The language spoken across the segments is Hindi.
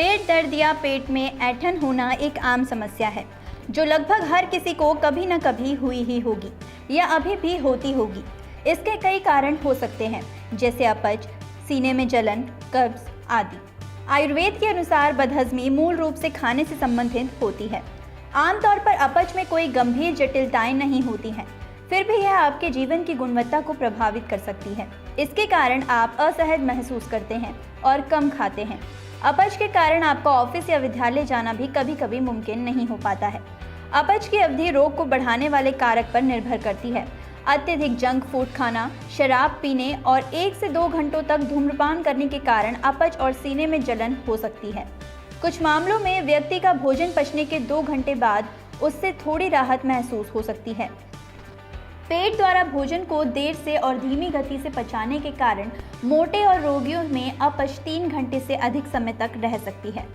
पेट दर्द या पेट में ऐंठन होना एक आम समस्या है जो लगभग हर किसी को कभी न कभी हुई ही होगी या अभी भी होती होगी। इसके कई कारण हो सकते हैं जैसे अपच, सीने में जलन, कब्ज आदि। आयुर्वेद के अनुसार बदहजमी मूल रूप से खाने से संबंधित होती है। आमतौर पर अपच में कोई गंभीर जटिलताएं नहीं होती हैं, फिर भी यह आपके जीवन की गुणवत्ता को प्रभावित कर सकती है। इसके कारण आप असहज महसूस करते हैं और कम खाते हैं। अपच के कारण आपका ऑफिस या विद्यालय जाना भी कभी कभी मुमकिन नहीं हो पाता है। अपच की अवधि रोग को बढ़ाने वाले कारक पर निर्भर करती है। अत्यधिक जंक फूड खाना, शराब पीने और 1 से 2 घंटों तक धूम्रपान करने के कारण अपच और सीने में जलन हो सकती है। कुछ मामलों में व्यक्ति का भोजन पचने के 2 घंटे बाद उससे थोड़ी राहत महसूस हो सकती है। पेट द्वारा भोजन को देर से और धीमी गति से पचाने के कारण मोटे और रोगियों में अपच 3 घंटे से अधिक समय तक रह सकती है।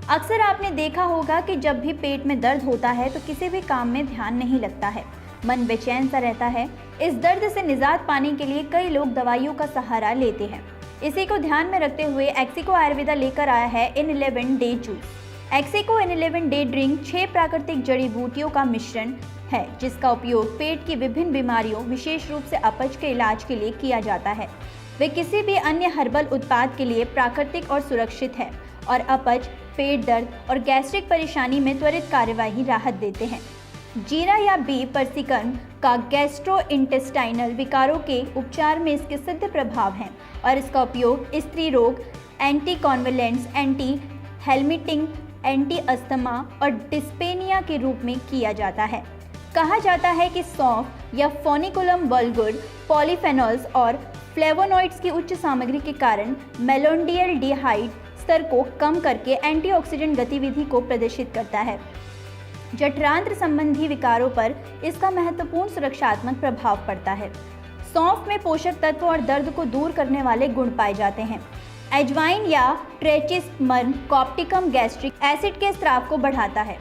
अक्सर आपने देखा होगा कि जब भी पेट में दर्द होता है तो किसी भी काम में ध्यान नहीं लगता है, मन बेचैन सा रहता है। इस दर्द से निजात पाने के लिए कई लोग दवाइयों का सहारा लेते हैं। इसी को ध्यान में रखते हुए एक्सिको आयुर्वेदा लेकर आया है इन11 डे जूस। एक्सिको इन11 डे ड्रिंक 6 प्राकृतिक जड़ी बूटियों का मिश्रण है जिसका उपयोग पेट की विभिन्न बीमारियों, विशेष रूप से अपच के इलाज के लिए किया जाता है। वे किसी भी अन्य हर्बल उत्पाद के लिए प्राकृतिक और सुरक्षित है और अपच, पेट दर्द और गैस्ट्रिक परेशानी में त्वरित कार्यवाही राहत देते हैं। जीरा या बी पर्सिकन का गैस्ट्रोइंटेस्टाइनल विकारों के उपचार में इसके सिद्ध प्रभाव हैं और इसका उपयोग स्त्री रोग, एंटी कॉन्वेलेंट्स, एंटी हेलमिटिंग, एंटी अस्थमा और डिस्पेनिया के रूप में किया जाता है। कहा जाता है कि सौंफ या फोनिकुलम वल्गुर पॉलीफेनॉल्स और फ्लेवोनॉइड्स की उच्च सामग्री के कारण मेलोन्डियाल्डिहाइड स्तर को कम करके एंटीऑक्सीडेंट गतिविधि को प्रदर्शित करता है। जठरांत्र संबंधी विकारों पर इसका महत्वपूर्ण सुरक्षात्मक प्रभाव पड़ता है। सौंफ में पोषक तत्व और दर्द को दूर करने वाले गुण पाए जाते हैं। एजवाइन या ट्रेचिसमर्न कॉप्टिकम गैस्ट्रिक एसिड के स्राव को बढ़ाता है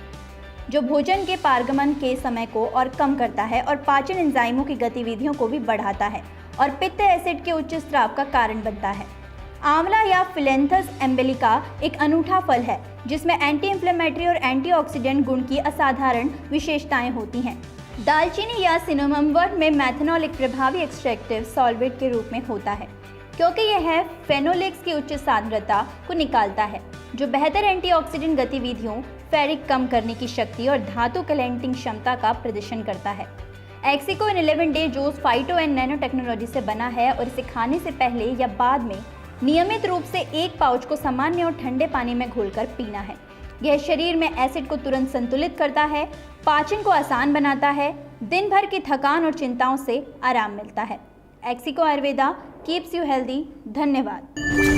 जो भोजन के पारगमन के समय को और कम करता है और पाचन एंजाइमों की गतिविधियों को भी बढ़ाता है और पित्त एसिड के उच्च स्राव का कारण बनता है। आंवला या फिलेंथस एम्बेलिका एक अनूठा फल है जिसमें एंटी इंफ्लेमेटरी और एंटीऑक्सीडेंट गुण की असाधारण विशेषताएं होती हैं। दालचीनी या सिनेमम वर्ड में मेथनॉल एक प्रभावी एक्सट्रैक्टिव सॉल्वेट के रूप में होता है क्योंकि यह फेनोलेक्स की उच्च सांद्रता को निकालता है जो बेहतर एंटीऑक्सीडेंट गतिविधियों, फेरिक कम करने की शक्ति और धातु कैलेंटिंग क्षमता का प्रदर्शन करता है। एक्सिको इन11 डे juice phyto and nano technology से बना है और इसे खाने से पहले या बाद में नियमित रूप से 1 पाउच को सामान्य और ठंडे पानी में घोलकर पीना है। यह शरीर में एसिड को तुरंत संतुलित करता है, पाचन को आसान बनाता है, दिन भर की थकान और चिंताओं से आराम मिलता है। Ixigo Ayurveda keeps you healthy. धन्यवाद।